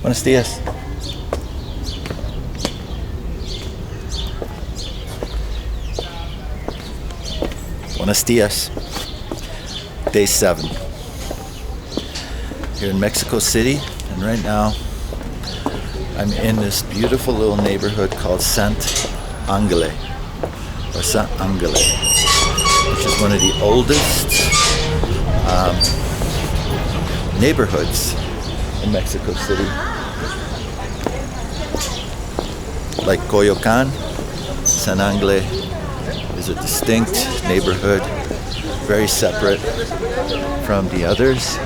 Buenos dias. Buenos dias. Day 7. Here in Mexico City, and right now I'm in this beautiful little neighborhood called Sant Angele, or Sant Angele, which is one of the oldest neighborhoods in Mexico City. Like Coyoacan, Sant Angele is a distinct neighborhood, very separate from the others.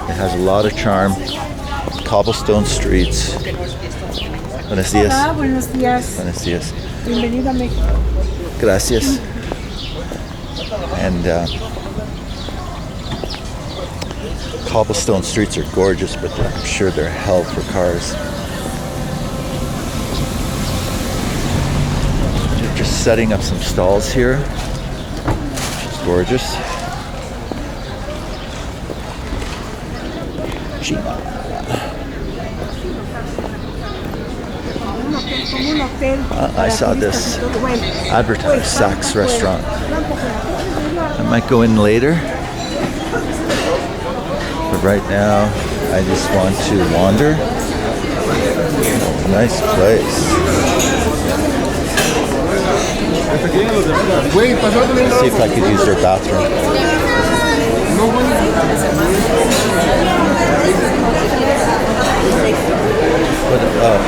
It has a lot of charm, cobblestone streets. Buenos dias. Hola, buenos días. Buenos dias. Bienvenido a México. Gracias. And cobblestone streets are gorgeous, but I'm sure they're hell for cars. They're just setting up some stalls here, which is gorgeous. I saw this advertised Saks restaurant. I might go in later, but right now I just want to wander. Nice place. See if I could use their bathroom.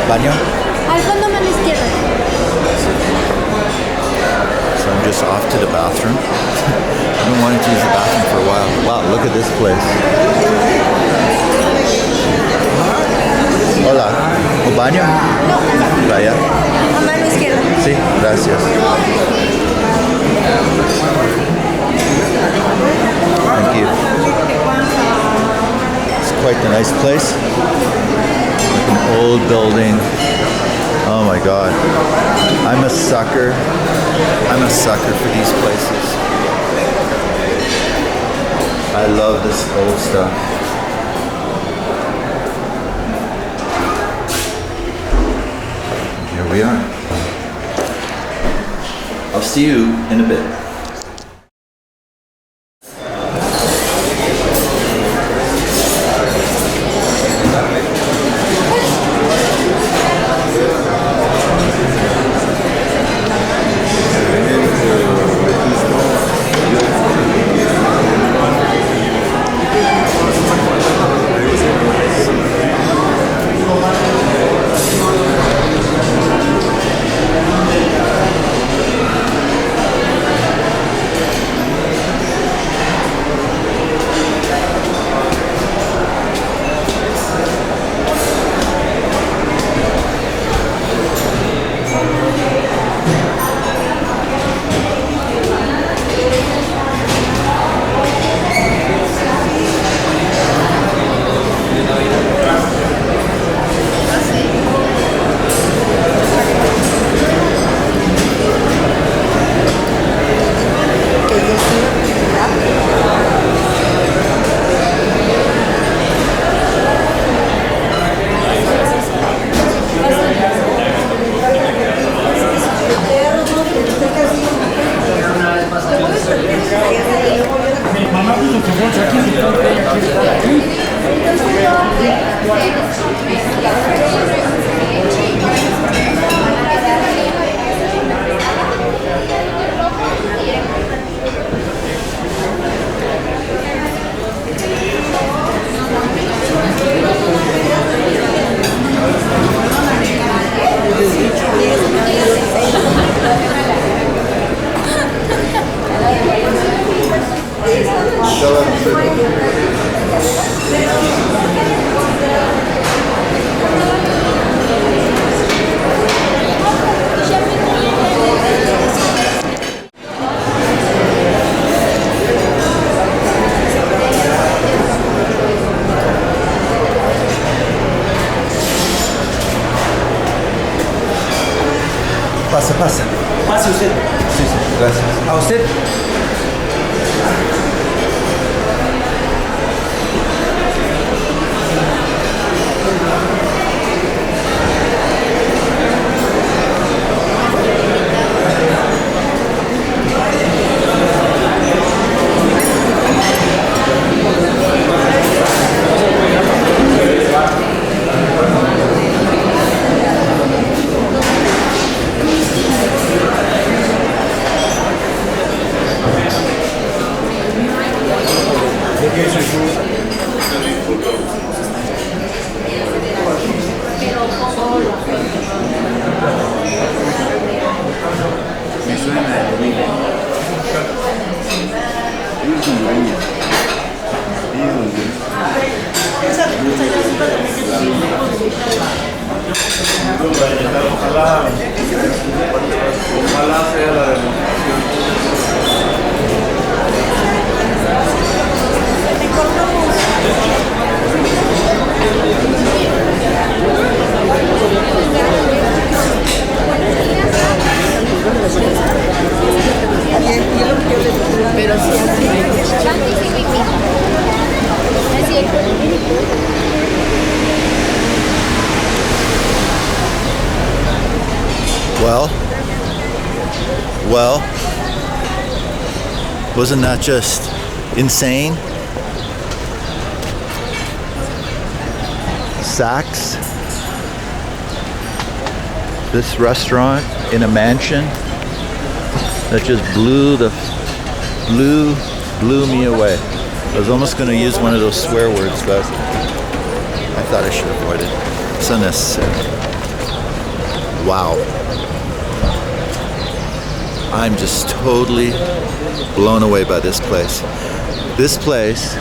Baño? Al fondo mano izquierda. So I'm just off to the bathroom. I've been wanting to use the bathroom for a while. Wow, look at this place. Hola. ¿Un baño? No. Vaya. A mano izquierda. Sí, gracias. Thank you. It's quite the nice place. Like an old building. Oh my God. I'm a sucker. I'm a sucker for these places. I love this old stuff. Here we are. I'll see you in a bit. Pasa, pasa. Pase usted. Sí, sí, gracias. ¿A usted? Well, wasn't that just insane? Saks, this restaurant in a mansion that just blew me away. I was almost going to use one of those swear words, but I thought I should avoid it. It's unnecessary. Wow. I'm just totally blown away by this place. This place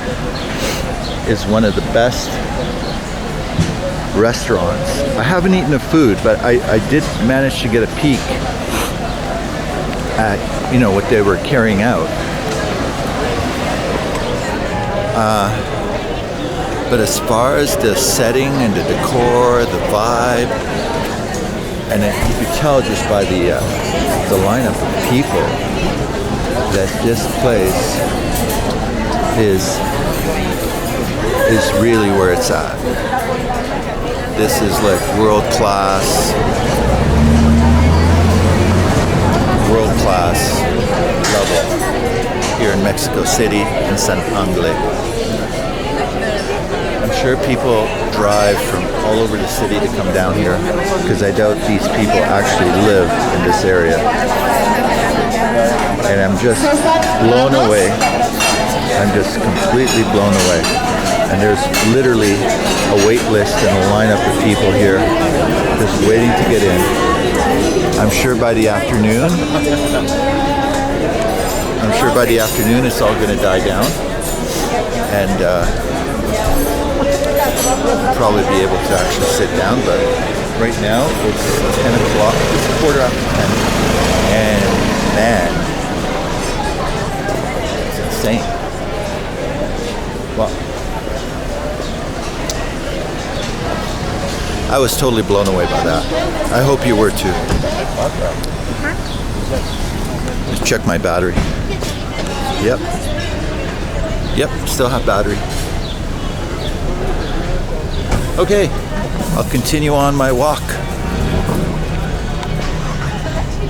is one of the best restaurants. I haven't eaten the food, but I did manage to get a peek at, you know, what they were carrying out. But as far as the setting and the decor, the vibe, and you could tell just by the lineup of people that this place is really where it's at. This is like world class level here in Mexico City in San Angle. I'm sure people drive from all over the city to come down here because I doubt these people actually live in this area. And I'm just blown away. I'm just completely blown away. And there's literally a wait list and a lineup of people here just waiting to get in. I'm sure by the afternoon it's all going to die down. And probably be able to actually sit down, but right now it's 10 o'clock, it's quarter after 10, and man, it's insane. Well, I was totally blown away by that. I hope you were too. Just check my battery. Yep, still have battery. Okay, I'll continue on my walk.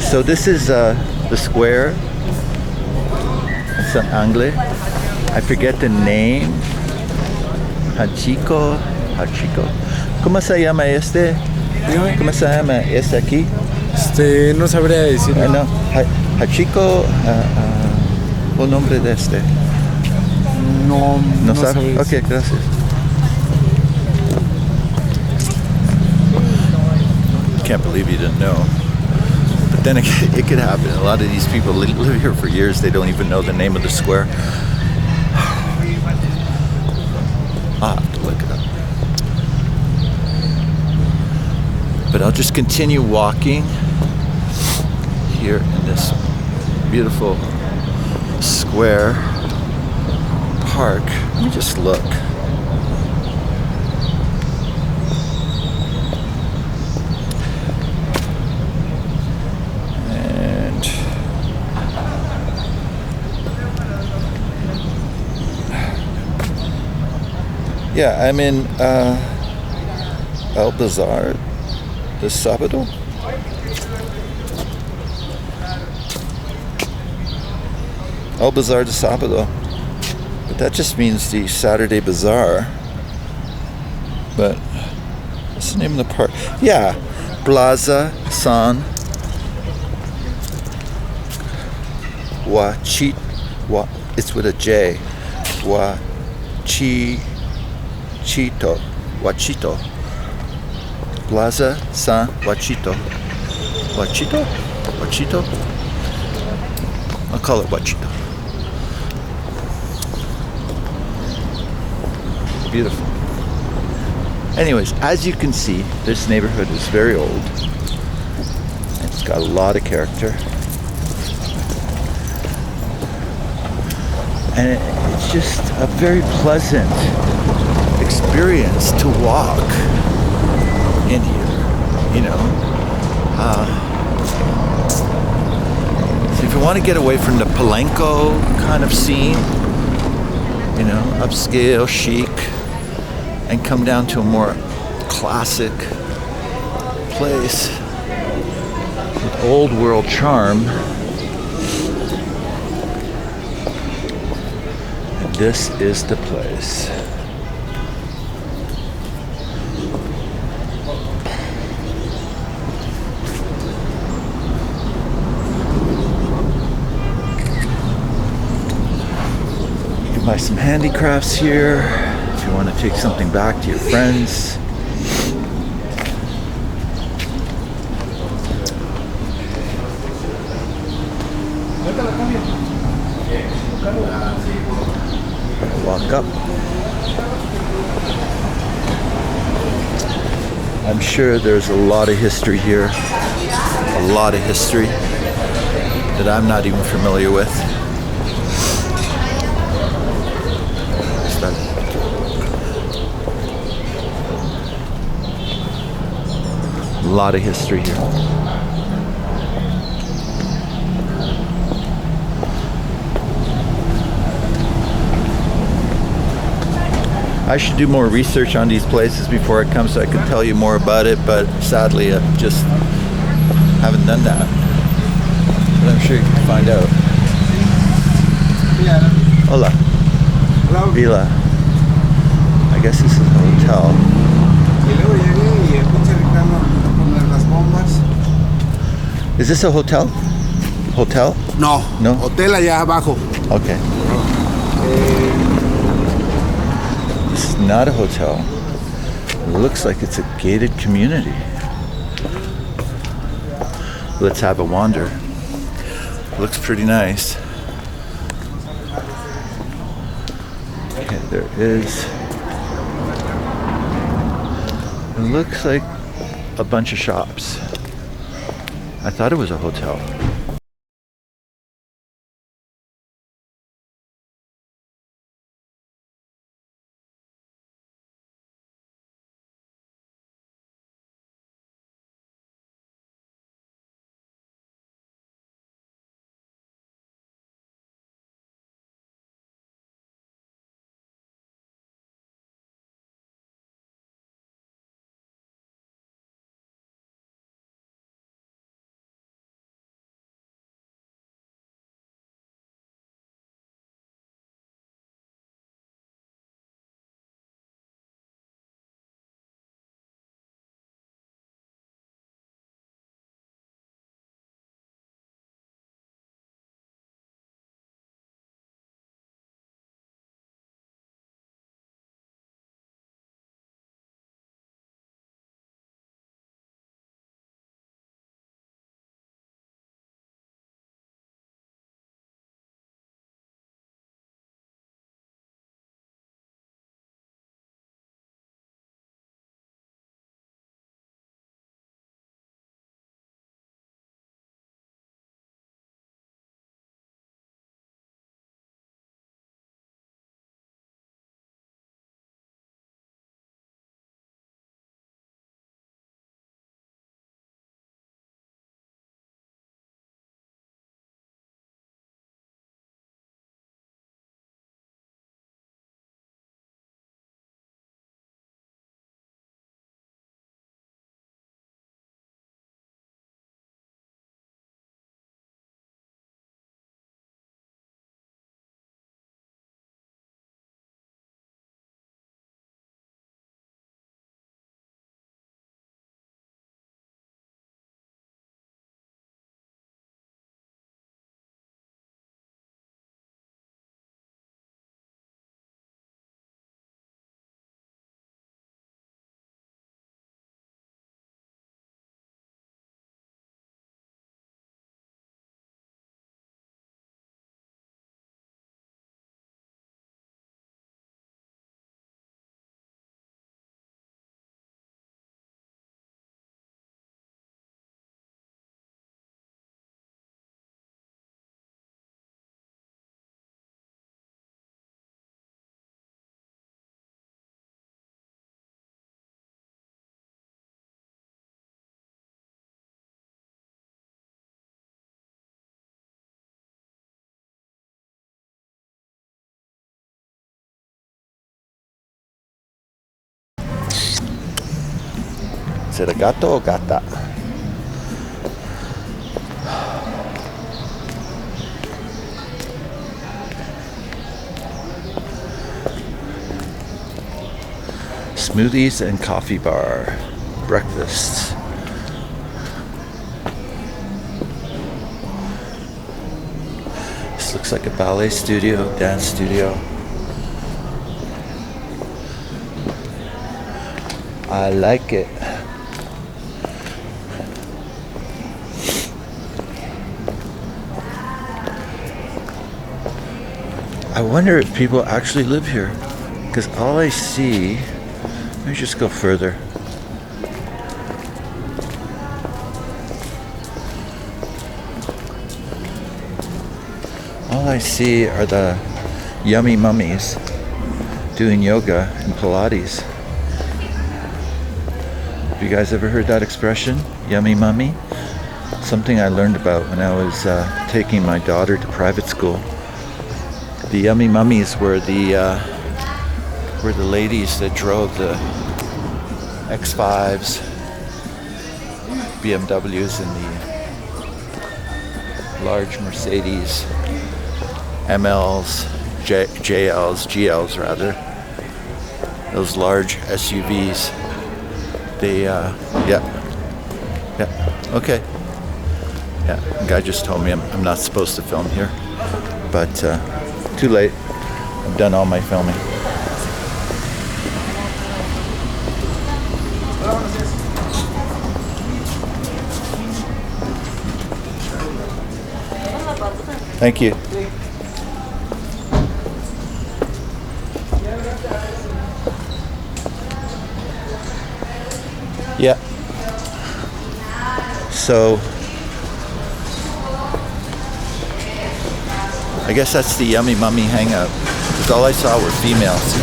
So this is the square, San Angle. I forget the name. Hachiko. ¿Cómo se llama este? ¿Cómo se llama este aquí? No sabría decir. No, Hachiko. ¿El nombre de este? No sabe. Okay, gracias. Can't believe you didn't know. But then it could happen. A lot of these people live here for years. They don't even know the name of the square. I'll have to look it up. But I'll just continue walking here in this beautiful square park. Let me just look. Yeah, I'm in El Bazar de Sábado. El Bazar de Sábado. But that just means the Saturday Bazaar. But what's the name of the park? Yeah, Plaza San It's with a J. Huachito. Plaza San Huachito. Huachito? I'll call it Huachito. Beautiful. Anyways, as you can see, this neighborhood is very old. It's got a lot of character. And it's just a very pleasant experience to walk in here, you know. So if you want to get away from the Palenco kind of scene, you know, upscale, chic, and come down to a more classic place with old world charm, this is the place. You can buy some handicrafts here if you want to take something back to your friends. Walk up. I'm sure there's a lot of history here. A lot of history that I'm not even familiar with. A lot of history here. I should do more research on these places before I come so I can tell you more about it, but sadly I just haven't done that. But I'm sure you can find out. Hola. Hello. Vila. I guess this is a hotel. Is this a hotel? Hotel? No. No? Hotel allá abajo. Okay. This is not a hotel. It looks like it's a gated community. Let's have a wander. Looks pretty nice. Okay, there is. It looks like a bunch of shops. I thought it was a hotel. Is it a gato or gata? Smoothies and coffee bar. Breakfasts. This looks like a ballet studio, dance studio. I like it. I wonder if people actually live here, because all I see, let me just go further. All I see are the yummy mummies doing yoga and Pilates. Have you guys ever heard that expression, yummy mummy? Something I learned about when I was taking my daughter to private school. The yummy mummies were the ladies that drove the X5s, BMWs, and the large Mercedes, MLs, JLs, GLs rather. Those large SUVs. They, yeah, okay. Yeah, the guy just told me I'm not supposed to film here, but too late. I've done all my filming. Thank you. Yeah. So I guess that's the yummy mummy hangout, because all I saw were females.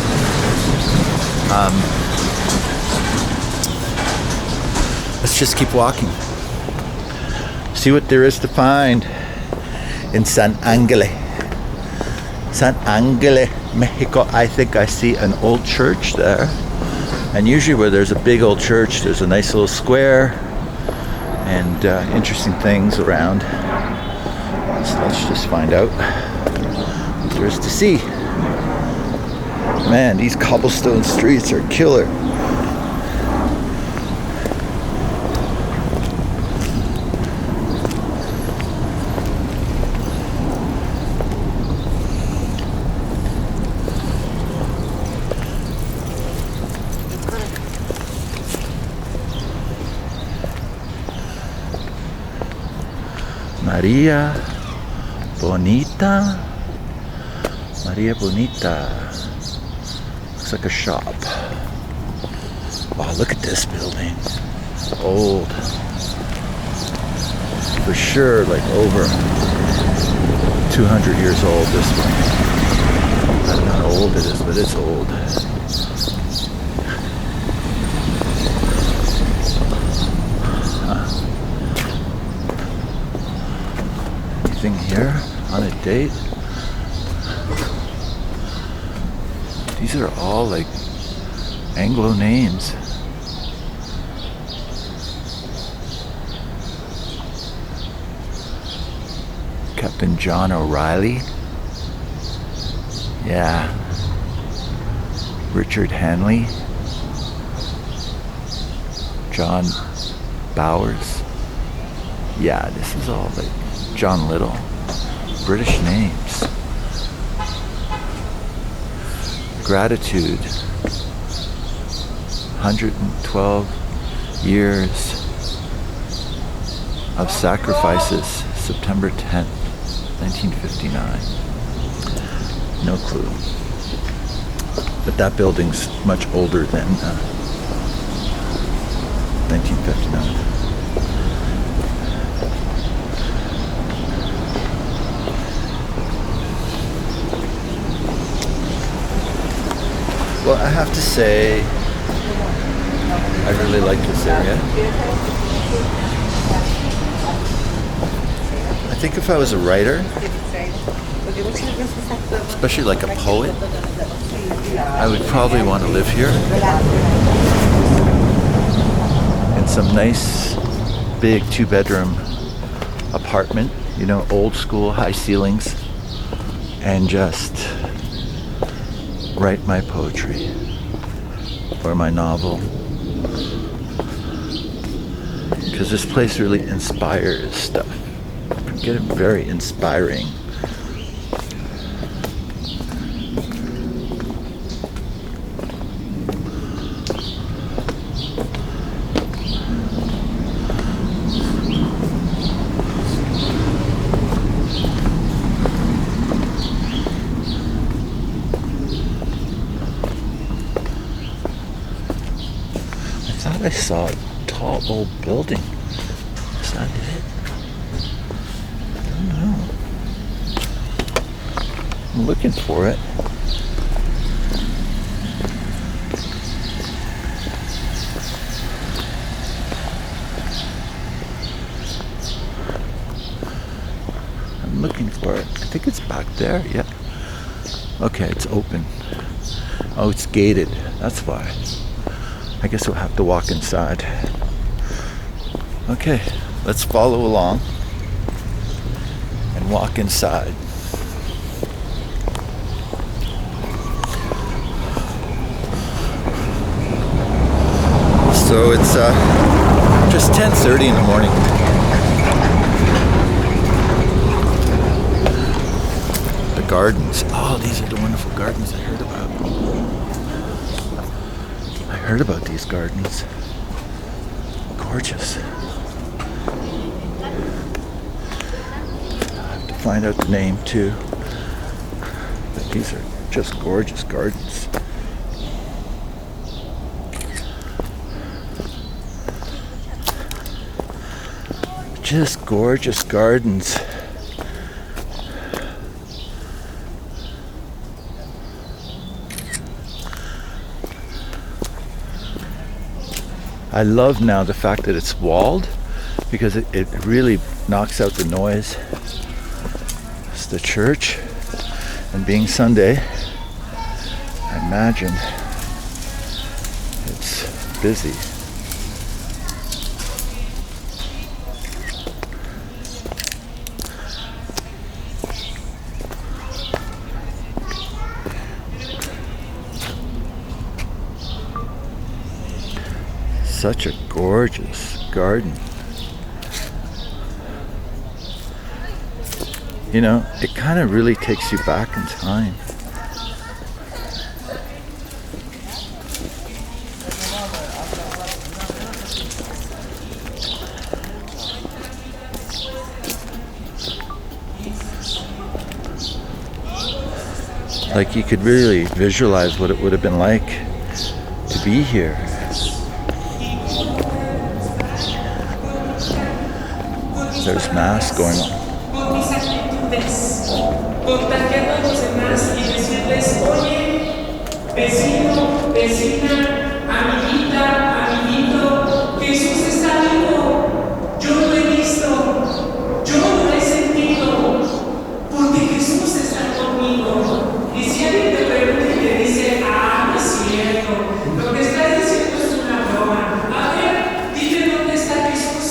Let's just keep walking. See what there is to find in San Ángel. San Ángel, Mexico. I think I see an old church there. And usually where there's a big old church, there's a nice little square and interesting things around. So let's just find out what there is to see. Man, these cobblestone streets are killer. Maria Bonita. Maria Bonita. Looks like a shop. Wow, look at this building. Old. For sure, like over 200 years old, this one. I don't know how old it is, but it's old. Here on a date. These are all like Anglo names. Captain John O'Reilly. Yeah. Richard Hanley. John Bowers. Yeah, this is all like John Little. British names. Gratitude. 112 years of sacrifices. September 10th, 1959. No clue. But that building's much older than 1959. Well, I have to say, I really like this area. I think if I was a writer, especially like a poet, I would probably want to live here. In some nice big 2-bedroom apartment, you know, old school, high ceilings, and just write my poetry or my novel. Because this place really inspires stuff. Get it very inspiring. I saw a tall old building. Is that it? I don't know. I'm looking for it. I'm looking for it. I think it's back there, yeah. Okay, it's open. Oh, it's gated. That's why. I guess we'll have to walk inside. Okay, let's follow along and walk inside. So it's just 10:30 in the morning. The gardens. Oh, these are the wonderful gardens I heard about. I heard about these gardens. Gorgeous. I have to find out the name too. But these are just gorgeous gardens. Just gorgeous gardens. I love now the fact that it's walled because it really knocks out the noise. It's the church, and being Sunday, I imagine it's busy. Such a gorgeous garden. You know, it kind of really takes you back in time. Like you could really visualize what it would have been like to be here. There's mass going on. Contagiando a los demás y decirles, oye, vecino, vecina, amiguita, amiguito, Jesús está vivo. Yo lo he visto, yo lo he sentido, porque Jesús está conmigo. Y si alguien te pregunta y te dice, no es cierto, lo que estás diciendo es una broma. A ver, dime dónde está Jesús.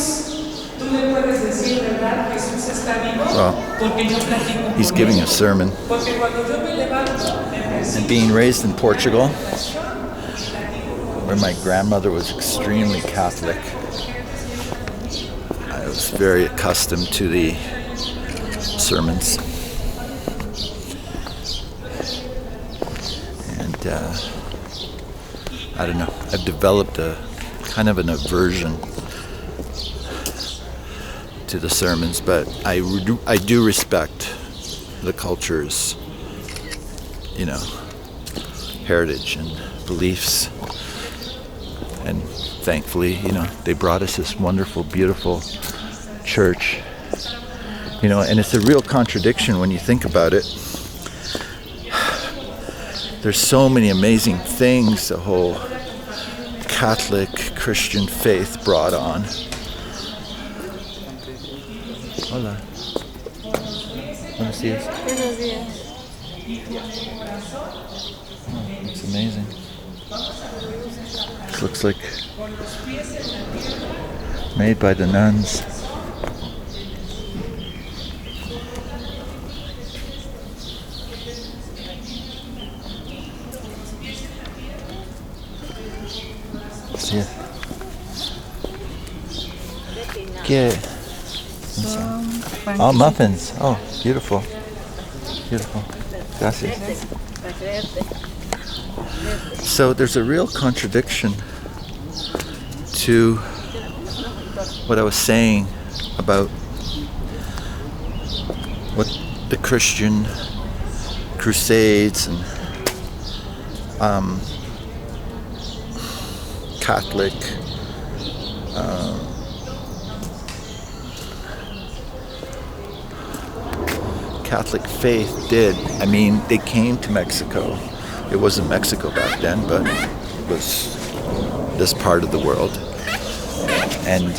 Tú le puedes decir, ¿verdad? Jesús está vivo. Well, he's giving a sermon. And being raised in Portugal, where my grandmother was extremely Catholic, I was very accustomed to the sermons. And I don't know, I've developed a kind of an aversion to the sermons, but I do respect the culture's, you know, heritage and beliefs. And thankfully, you know, they brought us this wonderful, beautiful church. You know, and it's a real contradiction when you think about it. There's so many amazing things the whole Catholic Christian faith brought on. Hola. Buenos días. Buenos días. Oh, it's amazing. This looks like made by the nuns. See it? ¿Qué? Oh, muffins. Oh, beautiful. Beautiful. Gracias. So there's a real contradiction to what I was saying about what the Christian crusades and Catholic Catholic faith did. I mean, they came to Mexico. It wasn't Mexico back then, but it was this part of the world. And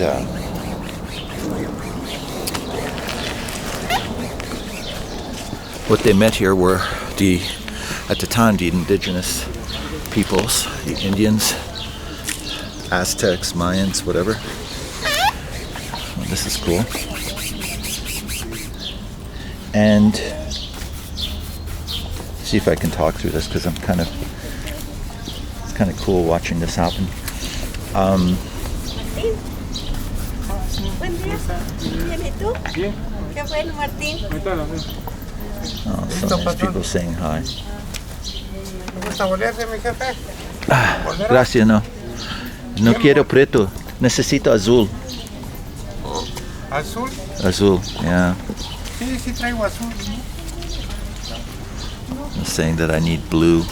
what they met here were at the time, the indigenous peoples, the Indians, Aztecs, Mayans, whatever. Well, this is cool. And see if I can talk through this because it's kind of cool watching this happen. Buen día. Bien, ¿y tú? Bien. Qué bueno, Martín. Oh, so nice people saying hi. ¿Gusta bolearse, mi jefe? Gracias, no. No quiero preto. Necesito azul. ¿Azul? Azul, yeah. Sí, sí traigo azul. I'm saying that I need blue.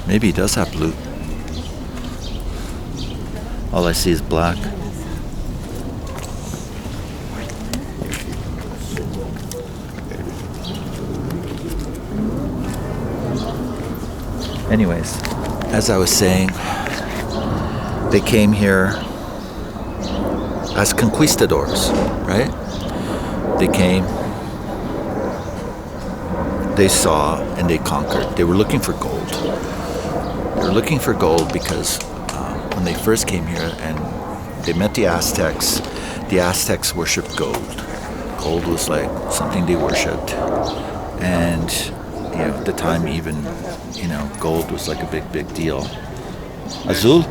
Maybe he does have blue. All I see is black. Anyways, as I was saying, they came here as conquistadors, right? They came, they saw, and they conquered. They were looking for gold. They were looking for gold because when they first came here and they met the Aztecs worshipped gold. Gold was like something they worshipped. And at the time even, gold was like a big deal. Azul?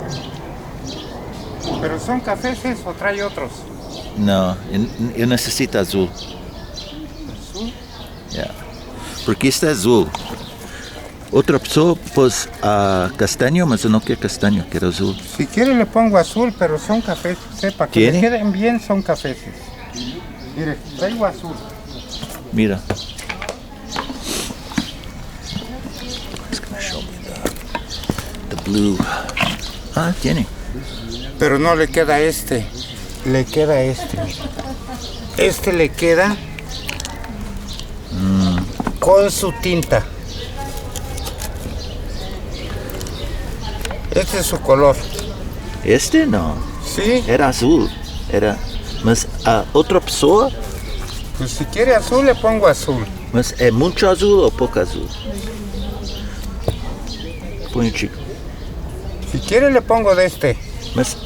¿Pero son cafés o trae otros? No, yo necesito azul. ¿Azul? Yeah. Porque está azul. Otra opción, pues, castaño, mas no quiero castaño, quiero azul. Si quiere le pongo azul, pero son cafés. Sepa que ¿Quiere? le queden bien, son cafés. Mire, traigo azul. Mira. It's gonna show me the blue. Ah, tiene. Pero no le queda este. Le queda este. Este le queda con su tinta. Este es su color. Este no. ¿Sí? Era azul. Era. Mas otra pessoa. Pues si quiere azul, le pongo azul. Mas é mucho azul ou pouco azul? Põe chico. Si quiere, le pongo de este. Mas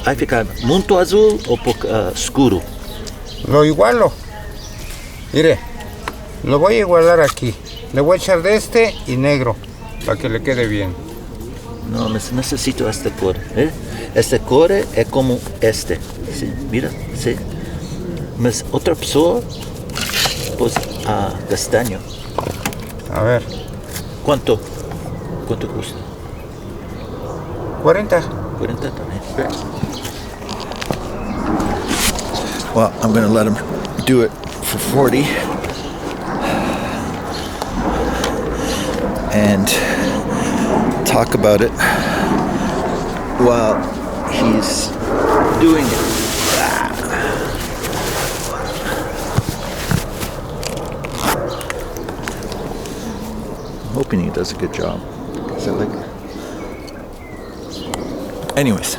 vai ficar muito azul ou pouco escuro? Lo igualo. Mire, lo voy a igualar aquí. Le voy a echar de este y negro, para que le quede bien. Não, mas necessito esta cor. Esta cor é como este. Sim, mira, sim. Mas outra pessoa, pues castaño. A ver. Quanto custa? 40. 40 también. Well, I'm going to let him do it for 40. And talk about it while he's doing it. I'm hoping he does a good job. Because I like it. Anyways,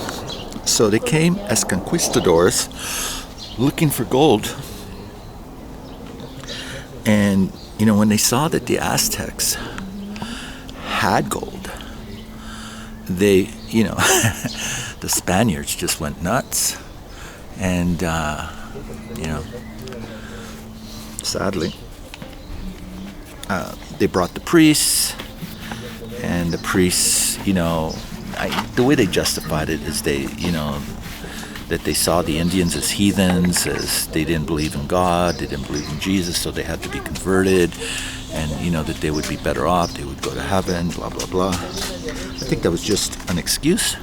so they came as conquistadors looking for gold, and when they saw that the Aztecs had gold, they, the Spaniards just went nuts. And, sadly, they brought the priests, and the priests, the way they justified it is that they saw the Indians as heathens, as they didn't believe in God, they didn't believe in Jesus, so they had to be converted, and, that they would be better off, they would go to heaven, blah, blah, blah. I think that was just an excuse.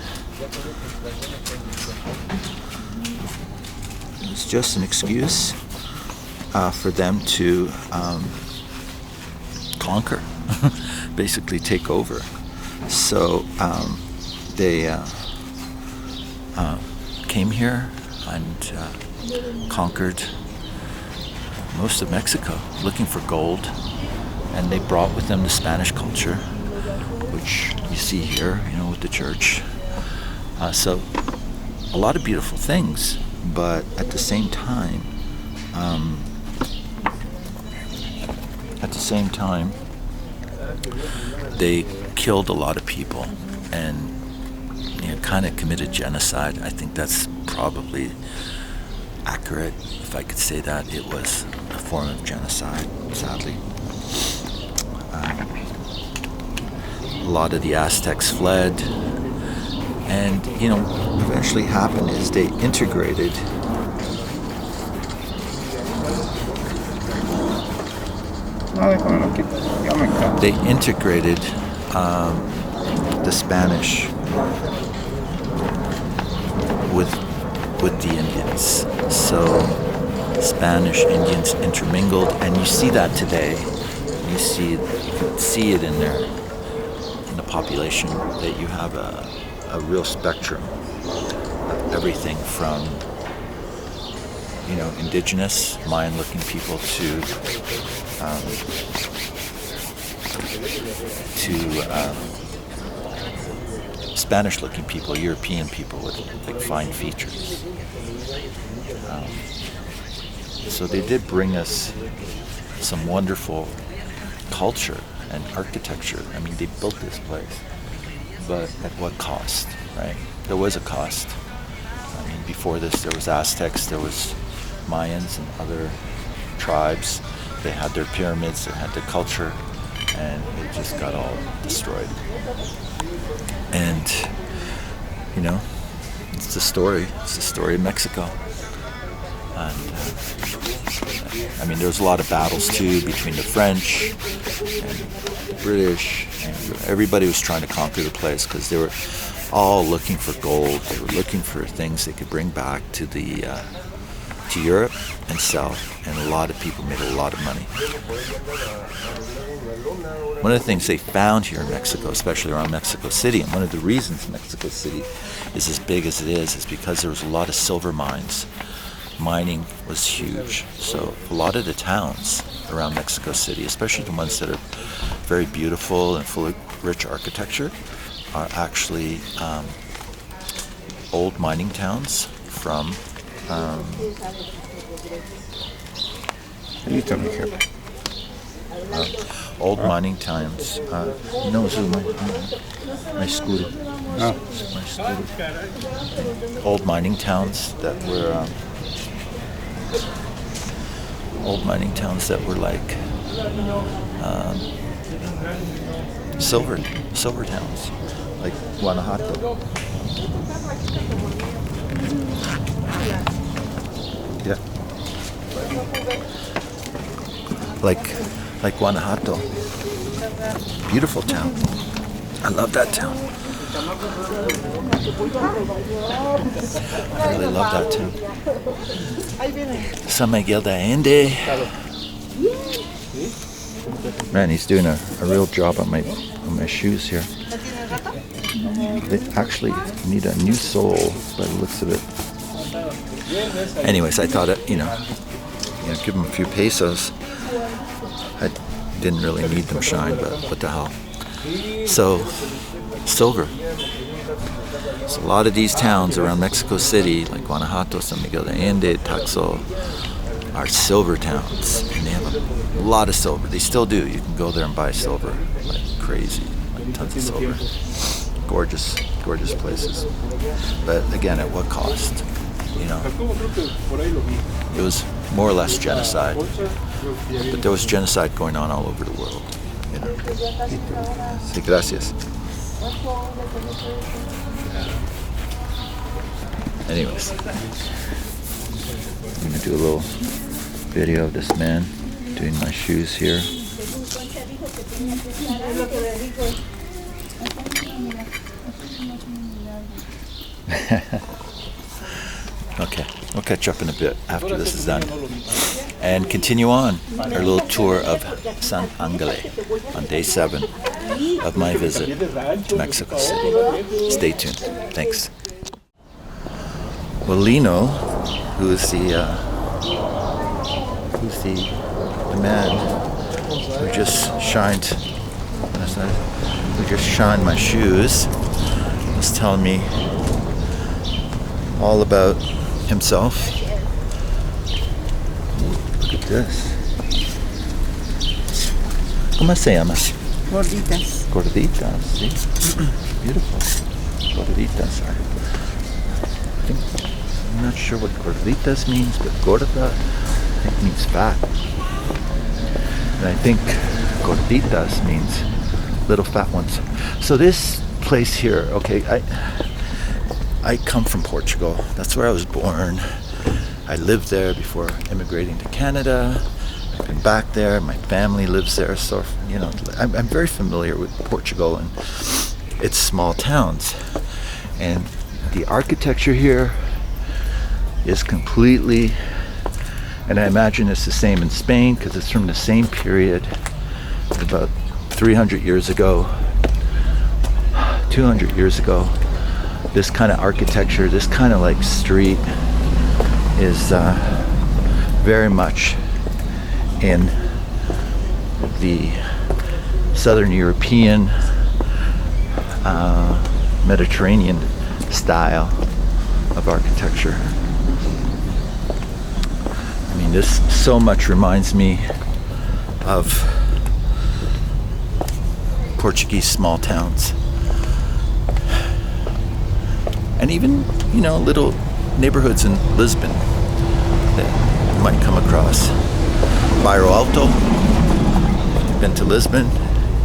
It was just an excuse for them to conquer, basically take over. So they came here and conquered most of Mexico, looking for gold, and they brought with them the Spanish culture, which you see here, with the church. So a lot of beautiful things, but at the same time, they killed a lot of people and kind of committed genocide. I think that's probably accurate, if I could say that. It was a form of genocide, sadly. A lot of the Aztecs fled, and what eventually happened is they integrated the Spanish with the Indians. So Spanish, Indians intermingled, and you see that today. You can see it in there, in the population, that you have a real spectrum of everything from indigenous Mayan-looking people to Spanish-looking people, European people with fine features. So they did bring us some wonderful culture and architecture. I mean, they built this place, but at what cost, right? There was a cost. I mean, before this, there was Aztecs, there was Mayans and other tribes. They had their pyramids, they had their culture, and it just got all destroyed. And, it's the story. It's the story of Mexico. And, there was a lot of battles, too, between the French and the British. And everybody was trying to conquer the place because they were all looking for gold. They were looking for things they could bring back to to Europe and sell. And a lot of people made a lot of money. One of the things they found here in Mexico, especially around Mexico City, and one of the reasons Mexico City is as big as it is because there was a lot of silver mines. Mining was huge. So a lot of the towns around Mexico City, especially the ones that are very beautiful and full of rich architecture, are actually old mining towns from old mining towns. No, so my scooter. My scooter. Old mining towns that were like silver towns, like Guanajuato. Yeah. Like Guanajuato. Beautiful town. I love that town. I really love that town. San Miguel de Allende. Man, he's doing a real job on my shoes here. They actually need a new sole by the looks of it. Anyways, I thought give them a few pesos. I didn't really need them shine, but what the hell. So, silver. So a lot of these towns around Mexico City, like Guanajuato, San Miguel de Allende, Taxo, are silver towns, and they have a A lot of silver. They still do. You can go there and buy silver like crazy. Like tons of silver. Gorgeous, gorgeous places. But again, at what cost? You know, it was more or less genocide. But there was genocide going on all over the world. You know. Sí, gracias. Anyways, I'm gonna do a little video of this man doing my shoes here. Okay, we'll catch up in a bit after this is done and continue on our little tour of San Angele on day 7 of my visit to Mexico City. Stay tuned. Thanks. Well, Lino, who's the man who just shined my shoes, was telling me all about himself. Look at this. ¿Cómo se llama? Gorditas. Gorditas, see? Beautiful. Gorditas are. I'm not sure what gorditas means, but gorda I think means fat. And I think gorditas means little fat ones. So this place here, okay, I come from Portugal. That's where I was born. I lived there before immigrating to Canada. I've been back there. My family lives there. So, you know, I'm very familiar with Portugal and its small towns. And the architecture here is completely, and I imagine it's the same in Spain because it's from the same period, about 300 years ago, 200 years ago. This kind of architecture, this kind of like street is very much in the Southern European, Mediterranean style of architecture. I mean, this so much reminds me of Portuguese small towns. And even, you know, little neighborhoods in Lisbon that you might come across. Bairro Alto. Been to Lisbon,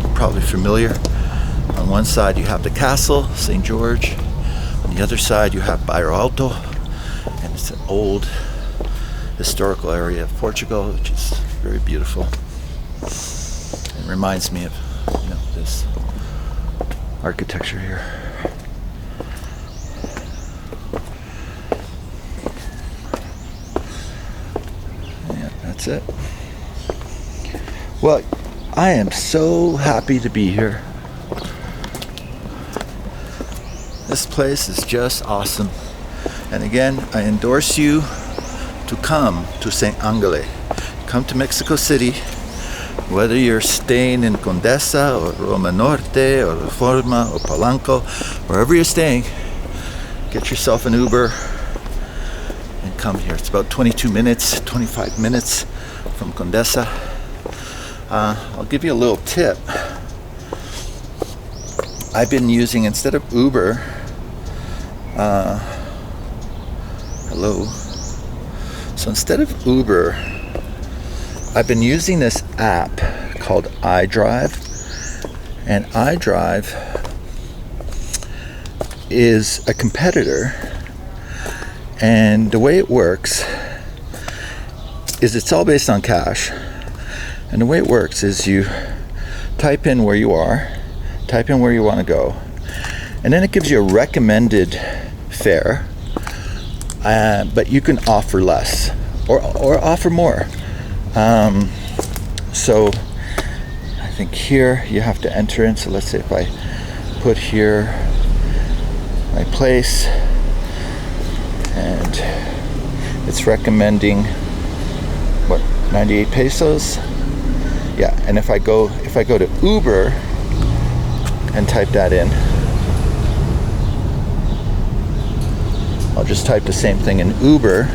you're probably familiar. On one side you have the castle, St. George. On the other side you have Bairro Alto, and it's an old historical area of Portugal, which is very beautiful. It reminds me of, you know, this architecture here. Yeah, that's it. Well, I am so happy to be here. This place is just awesome. And again, I endorse you to come to St. Angele. Come to Mexico City, whether you're staying in Condesa or Roma Norte or Reforma or Polanco, wherever you're staying, get yourself an Uber and come here. It's about 22 minutes, 25 minutes from Condesa. I'll give you a little tip. I've been using, instead of Uber, hello. So instead of Uber, I've been using this app called iDrive. And iDrive is a competitor. And the way it works is it's all based on cash. And the way it works is you type in where you are, type in where you want to go, and then it gives you a recommended fare, but you can offer less or offer more. So I think here you have to enter in. So let's say if I put here my place, and it's recommending what, 98 pesos. Yeah, and if I go to Uber and type that in, I'll just type the same thing in Uber.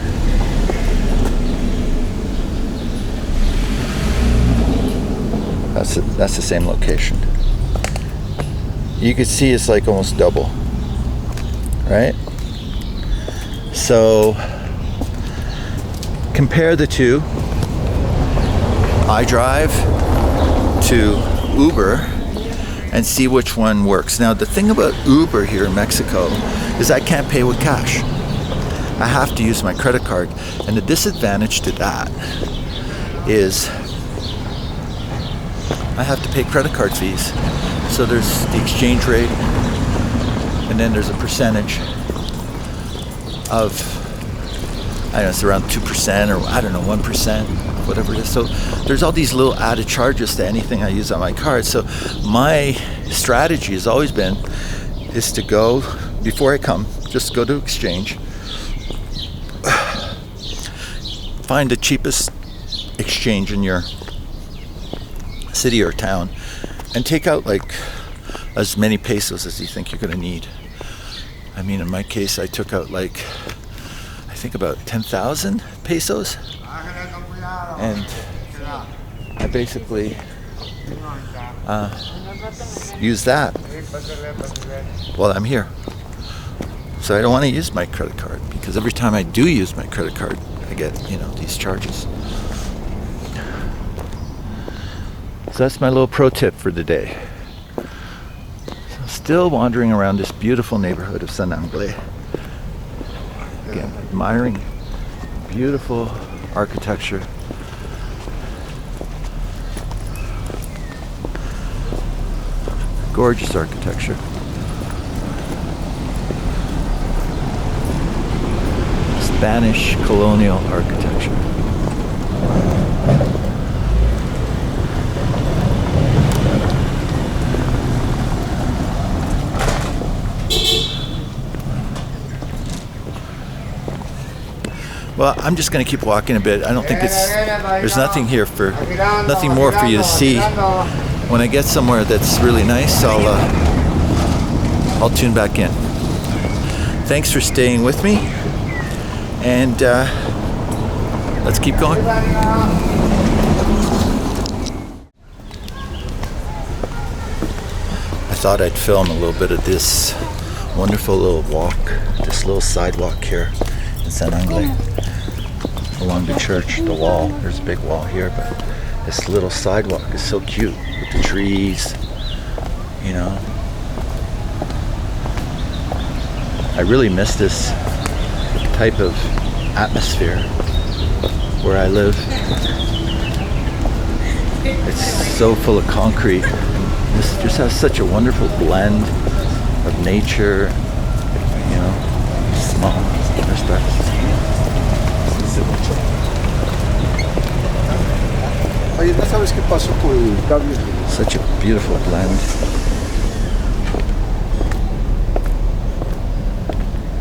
That's the same location. You can see it's like almost double, right? So compare the two. iDrive to Uber and see which one works. Now the thing about Uber here in Mexico is I can't pay with cash. I have to use my credit card, and the disadvantage to that is I have to pay credit card fees. So there's the exchange rate, and then there's a percentage of, I don't know, it's around 2% or I don't know, 1%, whatever it is. So there's all these little added charges to anything I use on my card. So my strategy has always been is to go, before I come, just go to exchange, find the cheapest exchange in your city or town, and take out like as many pesos as you think you're going to need. I mean, in my case, I took out like, I think about 10,000 pesos, and I basically use that while I'm here. So I don't want to use my credit card, because every time I do use my credit card, I get, these charges. So that's my little pro tip for the day. So still wandering around this beautiful neighborhood of San Angle. Again, admiring beautiful architecture. Gorgeous architecture. Spanish colonial architecture. Well, I'm just going to keep walking a bit. I don't think there's nothing more for you to see. When I get somewhere that's really nice, I'll tune back in. Thanks for staying with me, and let's keep going. I thought I'd film a little bit of this wonderful little walk, this little sidewalk here in San Angle. Along the church, the wall. There's a big wall here, but this little sidewalk is so cute with the trees, I really miss this type of atmosphere where I live. It's so full of concrete. This just has such a wonderful blend of nature, small aspects. Such a beautiful blend.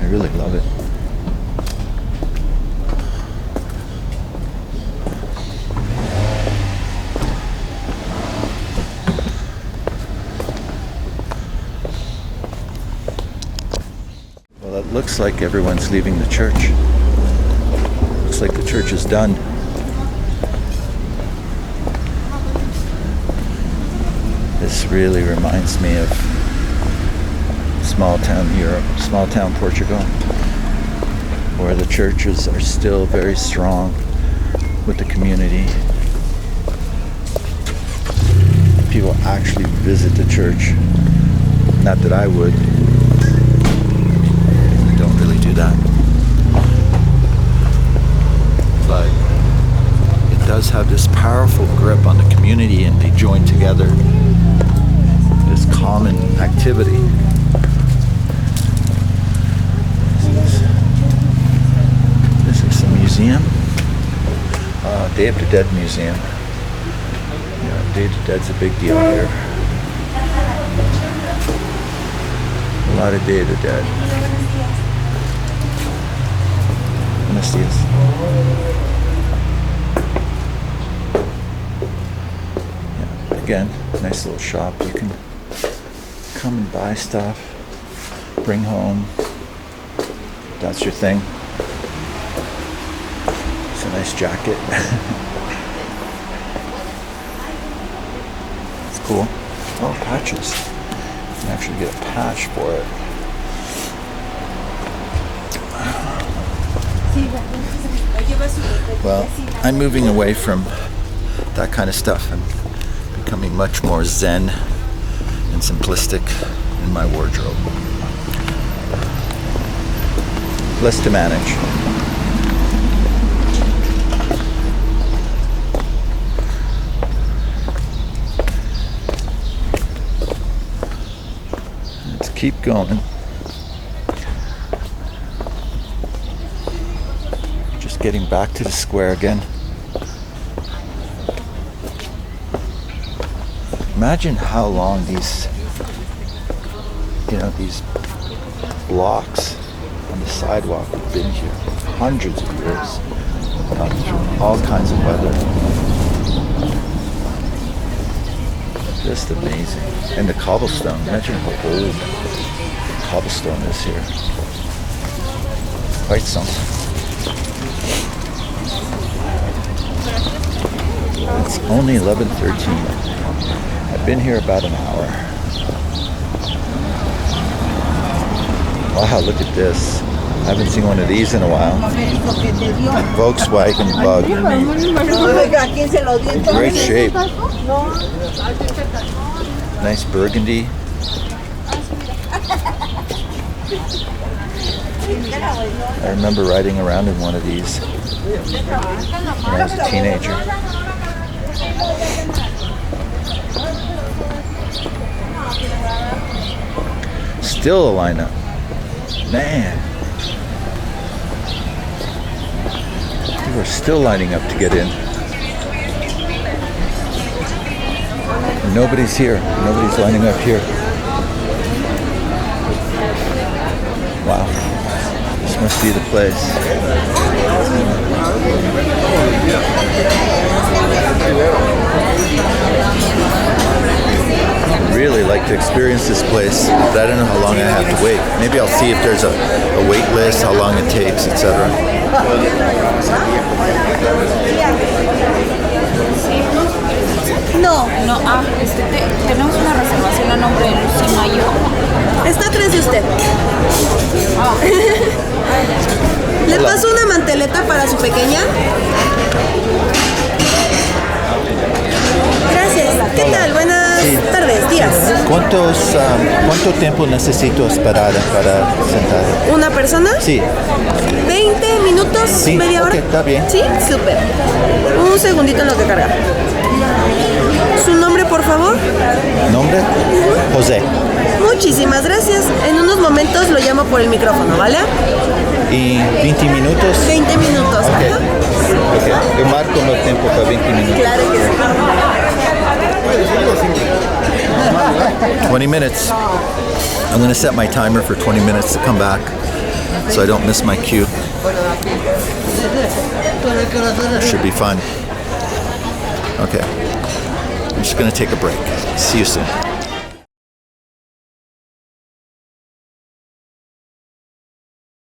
I really love it. Well, it looks like everyone's leaving the church. Looks like the church is done. This really reminds me of small town Europe, small town Portugal, where the churches are still very strong with the community. People actually visit the church. Not that I would. I don't really do that. But it does have this powerful grip on the community, and they join together. This common activity. This is a museum. Day of the Dead Museum. Day of the Dead's a big deal here. A lot of Day of the Dead. Buenos dias. Again, nice little shop. You can come and buy stuff, bring home. That's your thing. It's a nice jacket. cool. Oh, patches. You can actually get a patch for it. Well, I'm moving away from that kind of stuff and becoming much more zen and simplistic in my wardrobe. Less to manage. Let's keep going. Just getting back to the square again. Imagine how long these blocks on the sidewalk have been here. Hundreds of years. Gone through all kinds of weather. Just amazing. And the cobblestone. Imagine how old cobblestone is here. Quite something. It's only 11:13. I've been here about an hour. Wow, look at this. I haven't seen one of these in a while. Volkswagen Bug. In great shape. Nice burgundy. I remember riding around in one of these when I was a teenager. Still a lineup. Man. People are still lining up to get in. And nobody's here. Nobody's lining up here. Wow. This must be the place. I'd really like to experience this place, but I don't know how long I have to wait. Maybe I'll see if there's a wait list, how long it takes, etc. No, tenemos una reservación a nombre de Lucy Mayo. Está atrás de usted. ¿Le paso una manteleta para su pequeña? Gracias. ¿Qué tal? Buenas tardes, días. ¿Cuánto tiempo necesito esperar para sentar? ¿Una persona? Sí. 20 minutos, Sí, media hora. ok, está bien. Sí, súper. Un segundito en lo que carga. ¿Su nombre, por favor? ¿Nombre? José. Muchísimas gracias. En unos momentos lo llamo por el micrófono, ¿vale? ¿Y 20 minutos? 20 minutos. Ok. Ajá. Okay. Yo marco el tiempo para 20 minutos. Claro que sí. 20 minutes. I'm going to set my timer for 20 minutes to come back so I don't miss my cue. Should be fun. Okay. I'm just going to take a break. See you soon.